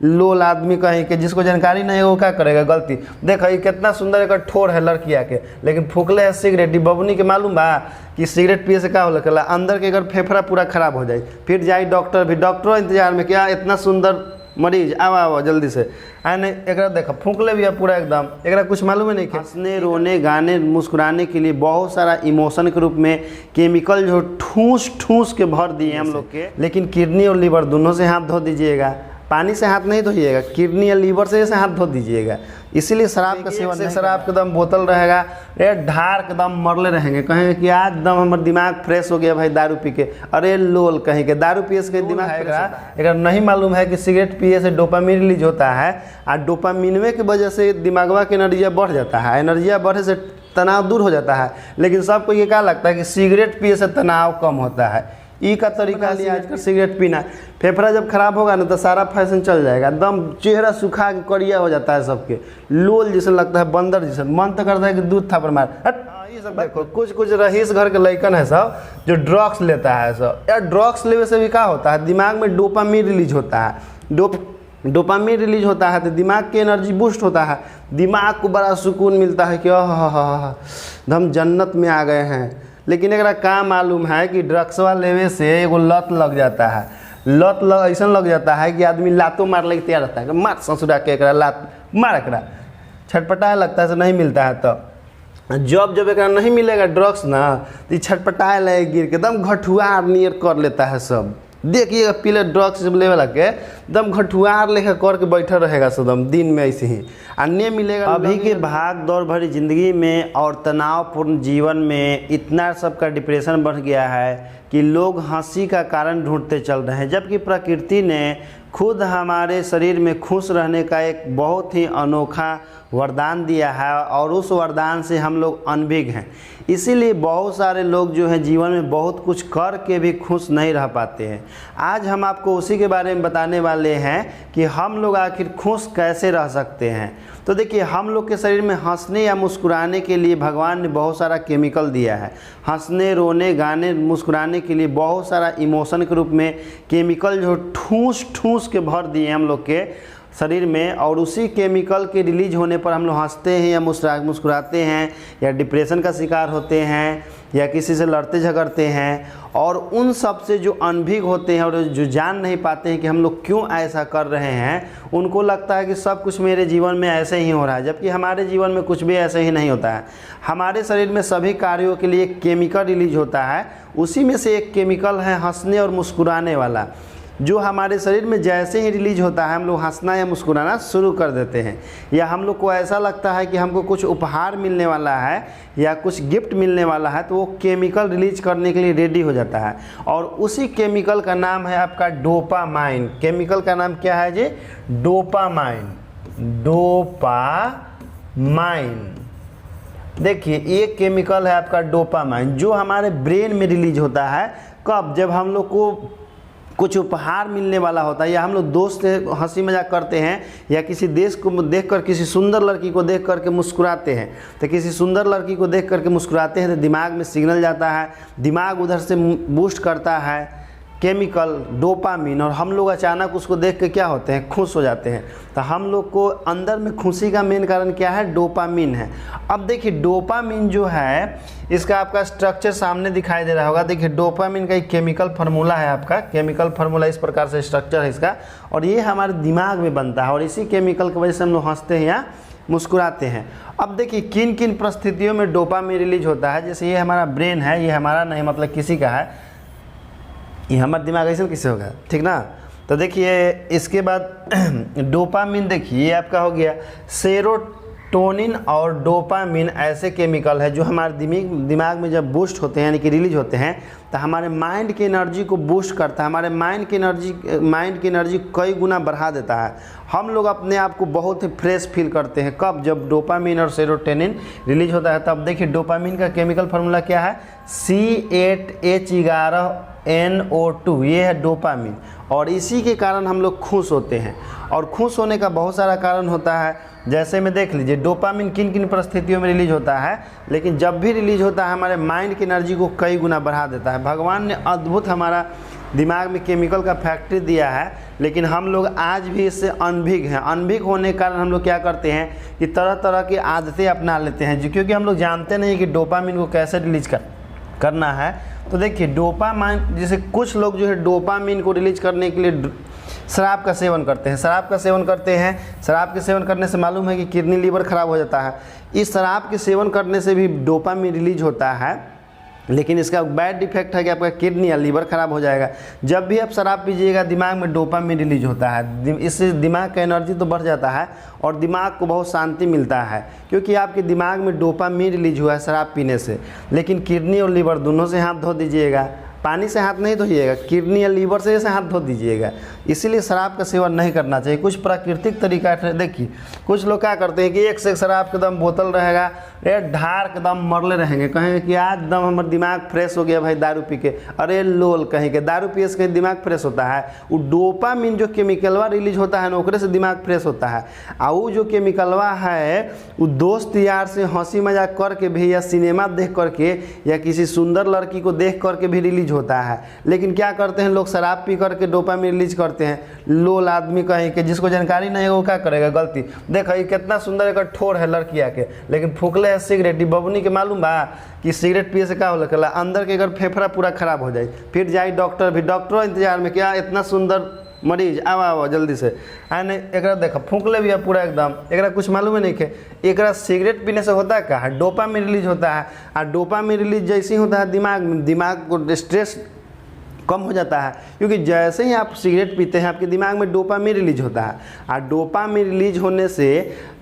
लोल आदमी कहीं के जिसको जानकारी नहीं है वो क्या करेगा, गलती। देखो ये कितना सुंदर एक ठोर है लड़किया के, लेकिन फूकले है सिगरेट। बबनी के मालूम बा कि सिगरेट पिए से क्या होला, अंदर के अगर फेफड़ा पूरा खराब हो जाए, फिर जाए डॉक्टर भी, डॉक्टरों इंतजार में, क्या इतना सुंदर मरीज, आओ जल्दी से आने। एक देखो फूकले भी है पूरा एकदम, एक कुछ मालूम है नहीं। हंसने रोने गाने मुस्कुराने के लिए बहुत सारा इमोशन के रूप में केमिकल जो ठूस ठूस के भर दिए हम लोग के। लेकिन किडनी और लीवर दोनों से हाथ धो दीजिएगा, पानी से हाथ नहीं धोइएगा, किडनी या लीवर से हाथ धो दीजिएगा। इसीलिए शराब का सेवन से शराब के दम बोतल रहेगा, ढार के दम मरले रहेंगे, कहेंगे कि आज दम हमारा दिमाग फ्रेश हो गया भाई दारू पी के। अरे लोल कहीं के दारू पिए से दिमाग अगर नहीं मालूम है कि सिगरेट पिए से डोपामिन रिलीज होता है, और डोपामिनवे की वजह से दिमागवा की एनर्जिया बढ़ जाता है, एनर्जिया बढ़े से तनाव दूर हो जाता है। लेकिन सबको ये क्या लगता है कि सिगरेट पिए से तनाव कम होता है। ई का तरीका लिया आजकल सिगरेट पीना, फेफड़ा जब खराब होगा ना तो सारा फैशन चल जाएगा, एकदम चेहरा सूखा के करिया हो जाता है सबके, लोल जैसे लगता है, बंदर जैसे, मन तो करता है कि दूध था पर मार। ये सब देखो कुछ रईस घर के लड़कन है सब जो ड्रग्स लेता है सब। यार ड्रग्स लेने से भी क्या होता है, दिमाग में डोपामिन रिलीज होता है, डोपामिन रिलीज होता है तो दिमाग की एनर्जी बूस्ट होता है, दिमाग को बड़ा सुकून मिलता है कि हम जन्नत में आ गए हैं। लेकिन एक का मालूम है कि ड्रग्सवा लेवे से एगो लत लग जाता है, लत ऐसा लग जाता है कि आदमी लातों मार ले तैयार रहता है, मार ससुरा के एकरा लात मार, एकरा छटपटाए लगता है से नहीं मिलता है। तो जब एक नहीं मिलेगा ड्रग्स ना तो छटपटाए लगे, गिर के दम घटुआ नियर कर लेता है सब। देखिए पीले ड्रग्स जब लेवे लगे दम घटुआर लेकर करके बैठा रहेगा सदम दिन में ऐसे ही, अन्य मिलेगा। अभी के भाग दौड़ भरी ज़िंदगी में और तनावपूर्ण जीवन में इतना सबका डिप्रेशन बढ़ गया है कि लोग हंसी का कारण ढूंढते चल रहे हैं, जबकि प्रकृति ने खुद हमारे शरीर में खुश रहने का एक बहुत ही अनोखा वरदान दिया है, और उस वरदान से हम लोग अनभिज्ञ हैं। इसीलिए बहुत सारे लोग जो हैं जीवन में बहुत कुछ कर के भी खुश नहीं रह पाते हैं। आज हम आपको उसी के बारे में बताने वाले हैं कि हम लोग आखिर खुश कैसे रह सकते हैं। तो देखिए हम लोग के शरीर में हंसने या मुस्कुराने के लिए भगवान ने बहुत सारा केमिकल दिया है। हंसने रोने गाने मुस्कुराने के लिए बहुत सारा इमोशन के रूप में केमिकल जो ठूस ठूस के भर दिए हम लोग के शरीर में, और उसी केमिकल के रिलीज होने पर हम लोग हंसते हैं या मुस्कुराते हैं, या डिप्रेशन का शिकार होते हैं, या किसी से लड़ते झगड़ते हैं। और उन सब से जो अनभिज्ञ होते हैं और जो जान नहीं पाते हैं कि हम लोग क्यों ऐसा कर रहे हैं, उनको लगता है कि सब कुछ मेरे जीवन में ऐसे ही हो रहा है, जबकि हमारे जीवन में कुछ भी ऐसे ही नहीं होता है। हमारे शरीर में सभी कार्यों के लिए एक केमिकल रिलीज होता है, उसी में से एक केमिकल है हंसने और मुस्कुराने वाला, जो हमारे शरीर में जैसे ही रिलीज होता है हम लोग हंसना या मुस्कुराना शुरू कर देते हैं, या हम लोग को ऐसा लगता है कि हमको कुछ उपहार मिलने वाला है या कुछ गिफ्ट मिलने वाला है, तो वो केमिकल रिलीज करने के लिए रेडी हो जाता है। और उसी केमिकल का नाम है आपका डोपामाइन। केमिकल का नाम क्या है जी? डोपामाइन। डोपामाइन देखिए ये केमिकल है आपका डोपामाइन, जो हमारे ब्रेन में रिलीज होता है। कब? जब हम लोग को कुछ उपहार मिलने वाला होता है, या हम लोग दोस्त से हंसी मजाक करते हैं, या किसी देश को देखकर किसी सुंदर लड़की को देख करके मुस्कुराते हैं। तो किसी सुंदर लड़की को देख करके मुस्कुराते हैं तो दिमाग में सिग्नल जाता है, दिमाग उधर से बूस्ट करता है केमिकल डोपामिन, और हम लोग अचानक उसको देख के क्या होते हैं? खुश हो जाते हैं। तो हम लोग को अंदर में खुशी का मेन कारण क्या है? डोपामिन है। अब देखिए डोपामिन जो है इसका आपका स्ट्रक्चर सामने दिखाई दे रहा होगा। देखिए डोपामिन का एक केमिकल फार्मूला है, आपका केमिकल फार्मूला इस प्रकार से स्ट्रक्चर है इसका, और ये हमारे दिमाग में बनता है, और इसी केमिकल की वजह से हम लोग हंसते हैं या मुस्कुराते हैं। अब देखिए किन किन परिस्थितियों में डोपामिन रिलीज होता है। जैसे ये हमारा ब्रेन है, ये हमारा नहीं मतलब किसी का है, ये हमारा दिमाग ऐसे किसे होगा, ठीक ना। तो देखिए इसके बाद डोपामिन, देखिए ये आपका हो गया सेरोटोनिन और डोपामिन ऐसे केमिकल है जो हमारे दिमाग में जब बूस्ट होते हैं यानी कि रिलीज होते हैं तो हमारे माइंड की एनर्जी को बूस्ट करता है, हमारे माइंड की एनर्जी कई गुना बढ़ा देता है। हम लोग अपने आप को बहुत ही फ्रेश फील करते हैं। कब? जब डोपामिन और सेरोटोनिन रिलीज होता है। तब देखिए डोपामिन का केमिकल फार्मूला क्या है? C8H11NO2, ये है डोपामिन, और इसी के कारण हम लोग खुश होते हैं। और खुश होने का बहुत सारा कारण होता है, जैसे में देख लीजिए डोपामिन किन किन परिस्थितियों में रिलीज होता है, लेकिन जब भी रिलीज होता है हमारे माइंड की एनर्जी को कई गुना बढ़ा देता है। भगवान ने अद्भुत हमारा दिमाग में केमिकल का फैक्ट्री दिया है, लेकिन हम लोग आज भी इससे अनभिज्ञ हैं। अनभिज्ञ होने के कारण हम लोग क्या करते हैं कि तरह तरह की आदतें अपना लेते हैं, क्योंकि हम लोग जानते नहीं कि डोपामिन को कैसे रिलीज करना है। तो देखिए डोपामाइन, जैसे कुछ लोग जो है डोपामिन को रिलीज करने के लिए शराब का सेवन करते हैं। शराब का सेवन करते हैं, शराब के सेवन करने से मालूम है कि किडनी लीवर खराब हो जाता है। इस शराब के सेवन करने से भी डोपामिन रिलीज होता है, लेकिन इसका बैड इफेक्ट है कि आपका किडनी या लीवर खराब हो जाएगा। जब भी आप शराब पीजिएगा दिमाग में डोपामिन रिलीज होता है, इससे दिमाग का एनर्जी तो बढ़ जाता है और दिमाग को बहुत शांति मिलता है, क्योंकि आपके दिमाग में डोपामिन रिलीज हुआ है शराब पीने से। लेकिन किडनी और लीवर दोनों से हाथ धो दीजिएगा, पानी से हाथ नहीं धोइएगा, किडनी या लीवर से हाथ धो दीजिएगा। इसीलिए शराब का सेवन नहीं करना चाहिए। कुछ प्राकृतिक तरीका है, देखिए कुछ लोग क्या करते हैं कि एक से एक शराब के दम बोतल रहेगा, ढार के दम मरले रहेंगे, कहेंगे कि आज दम हमारा दिमाग फ्रेश हो गया भाई दारू पी के। अरे लोल, कहीं के दारू पिए से कहीं दिमाग फ्रेश होता है? वो डोपामिन जो केमिकलवा रिलीज होता है ना, ओकरे से दिमाग फ्रेश होता है। और वो जो केमिकलवा है वो दोस्त यार से हंसी मजाक करके भी, या सिनेमा देख करके, या किसी सुंदर लड़की को देख करके भी रिलीज होता है। लेकिन क्या करते हैं लोग, शराब पी करके डोपामिन रिलीज करते हैं। लोल आदमी कहीं के, जिसको जानकारी नहीं है वो क्या करेगा गलती। देखो कितना सुंदर एक ठोर है लड़किया के, लेकिन फूकले है सिगरेट। बबनी के मालूम बा कि सिगरेट पिए से क्या होला, अंदर के अगर फेफड़ा पूरा खराब हो जाए, फिर जाए डॉक्टर, भी डॉक्टरों इंतजार में, क्या इतना सुंदर मरीज, आओ जल्दी से आ नहीं। एक देखो फूकले भी है पूरा एकदम, एक कुछ मालूम है नहीं है। एक सिगरेट पीने से होता है क्या है, डोपामिन रिलीज होता है। और डोपामिन रिलीज जैसे ही होता है दिमाग को स्ट्रेस कम हो जाता है, क्योंकि जैसे ही आप सिगरेट पीते हैं आपके दिमाग में डोपामिन रिलीज होता है। और डोपामिन रिलीज होने से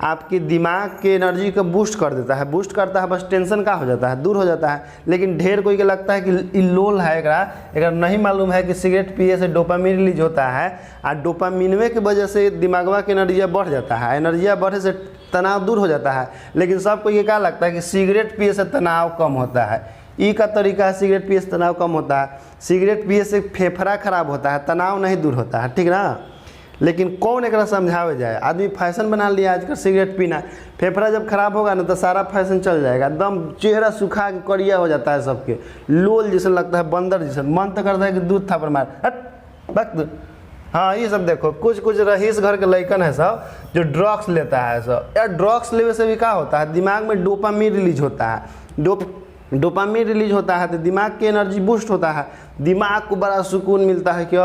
आपके दिमाग के एनर्जी को बूस्ट कर देता है, बूस्ट करता है, बस टेंशन का हो जाता है, दूर हो जाता है। लेकिन ढेर कोई के लगता है कि लोल है, एक नहीं मालूम है कि सिगरेट पिए से डोपामिन रिलीज होता है। और डोपामिनवे की वजह से दिमागवा की एनर्जिया बढ़ जाता है, एनर्जिया बढ़े से तनाव दूर हो जाता है। लेकिन सबको ये क्या लगता है कि सिगरेट पिए से तनाव कम होता है। ई का तरीका है, सिगरेट पिए से तनाव कम होता है। सिगरेट पिए से फेफड़ा खराब होता है, तनाव नहीं दूर होता है, ठीक ना। लेकिन कौन एक समझावे जाए, आदमी फैशन बना लिया आजकल सिगरेट पीना। फेफड़ा जब खराब होगा ना तो सारा फैशन चल जाएगा, एकदम चेहरा सूखा के करिया हो जाता है सबके, लोल जैसे लगता है, बंदर जैसे। मन तो करता है कि दूध था पर मार हट। हाँ ये सब देखो, कुछ रईस घर के लड़कन है सब जो ड्रग्स लेता है सब। यार ड्रग्स लेने से भी क्या होता है, दिमाग में डोपामिन रिलीज होता है। डोपामिन रिलीज होता है तो दिमाग की एनर्जी बूस्ट होता है, दिमाग को बड़ा सुकून मिलता है कि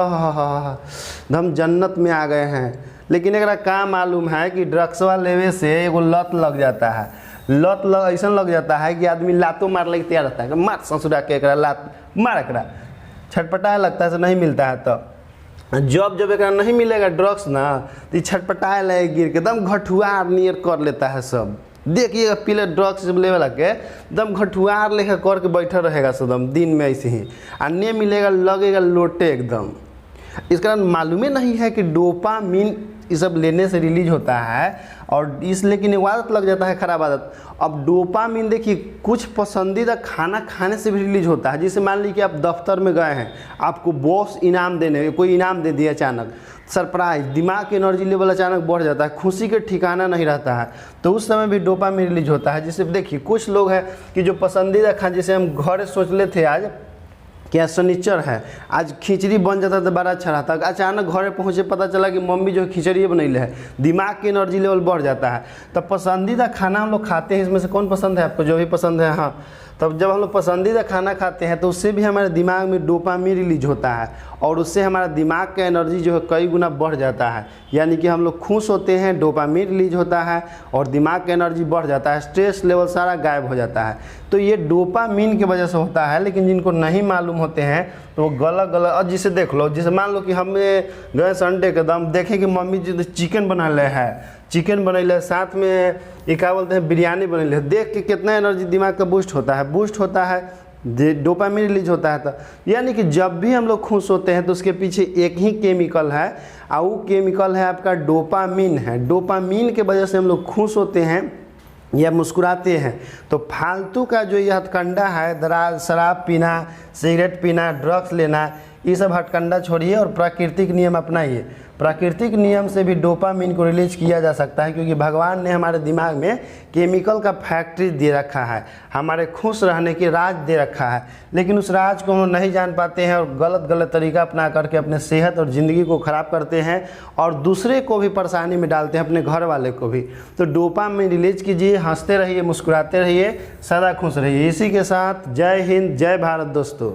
हम जन्नत में आ गए हैं। लेकिन एक का मालूम है कि ड्रग्सवा लेवे से एगो लत लग जाता है। लत ऐसा लग जाता है कि आदमी लातों मार लगे तैयार रहता है, मार ससुरा के लात मार, छटपटाए लगता है, से नहीं मिलता है। तो जब एक नहीं मिलेगा ड्रग्स ना तो छटपटाए लगे, गिर के एकदम घटुआ नियर कर लेता है सब। देखिए पीले ड्रग्स लेवे लग के एकदम घटुआर लेकर करके बैठा रहेगा एकदम दिन में ऐसे ही, अन्य मिलेगा लगेगा लोटे एकदम। इस कारण मालूम ही नहीं है कि डोपामिन ये सब लेने से रिलीज होता है, और इस लेकिन एक आदत लग जाता है, खराब आदत। अब डोपामिन देखिए कुछ पसंदीदा खाना खाने से भी रिलीज होता है। जैसे मान लीजिए कि आप दफ्तर में गए हैं, आपको बॉस इनाम देने, कोई इनाम दे दिया अचानक, सरप्राइज, दिमाग की एनर्जी लेवल अचानक बढ़ जाता है, खुशी के ठिकाना नहीं रहता है, तो उस समय भी डोपामिन रिलीज होता है। जिससे देखिए कुछ लोग हैं कि जो पसंदीदा खाना, जैसे हम घर सोच ले थे आज क्या शनिचर है, आज खिचड़ी बन जाता तो बड़ा अच्छा रहता, अचानक घरे पहुँचे पता चला कि मम्मी जो खिचड़ी बनैले है, दिमाग की एनर्जी लेवल बढ़ जाता है। तब पसंदीदा खाना हम लोग खाते हैं, इसमें से कौन पसंद है आपको, जो भी पसंद है। हाँ, तब जब हम लोग पसंदीदा खाना खाते हैं तो उससे भी हमारे दिमाग में डोपामिन रिलीज होता है, और उससे हमारा दिमाग का एनर्जी जो है कई गुना बढ़ जाता है। यानी कि हम लोग खुश होते हैं, डोपामिन रिलीज होता है और दिमाग का एनर्जी बढ़ जाता है, स्ट्रेस लेवल सारा गायब हो जाता है। तो ये डोपामिन की वजह से होता है। लेकिन जिनको नहीं मालूम होते हैं तो वो गलत और जिसे देख लो, जिसे मान लो कि हमें गए संडे के दम देखें कि मम्मी जी चिकन बना ले है, चिकन बनैले, साथ में ये क्या बोलते हैं बिरयानी बनैले, देख के कितना एनर्जी दिमाग का बूस्ट होता है, डोपामिन रिलीज होता है। तो यानी कि जब भी हम लोग खुश होते हैं तो उसके पीछे एक ही केमिकल है, और वो केमिकल है आपका डोपामिन है। डोपामिन के वजह से हम लोग खुश होते हैं या मुस्कुराते हैं। तो फालतू का जो यह हथकंडा है, शराब पीना, सिगरेट पीना, ड्रग्स लेना, ये सब हटकंडा छोड़िए और प्राकृतिक नियम अपनाइए। प्राकृतिक नियम से भी डोपामिन को रिलीज किया जा सकता है, क्योंकि भगवान ने हमारे दिमाग में केमिकल का फैक्ट्री दे रखा है, हमारे खुश रहने की राज दे रखा है, लेकिन उस राज को हम नहीं जान पाते हैं और गलत गलत तरीका अपना करके अपने सेहत और ज़िंदगी को ख़राब करते हैं और दूसरे को भी परेशानी में डालते हैं, अपने घर वाले को भी। तो डोपामिन रिलीज कीजिए, हंसते रहिए, मुस्कुराते रहिए, सदा खुश रहिए। इसी के साथ जय हिंद, जय भारत दोस्तों।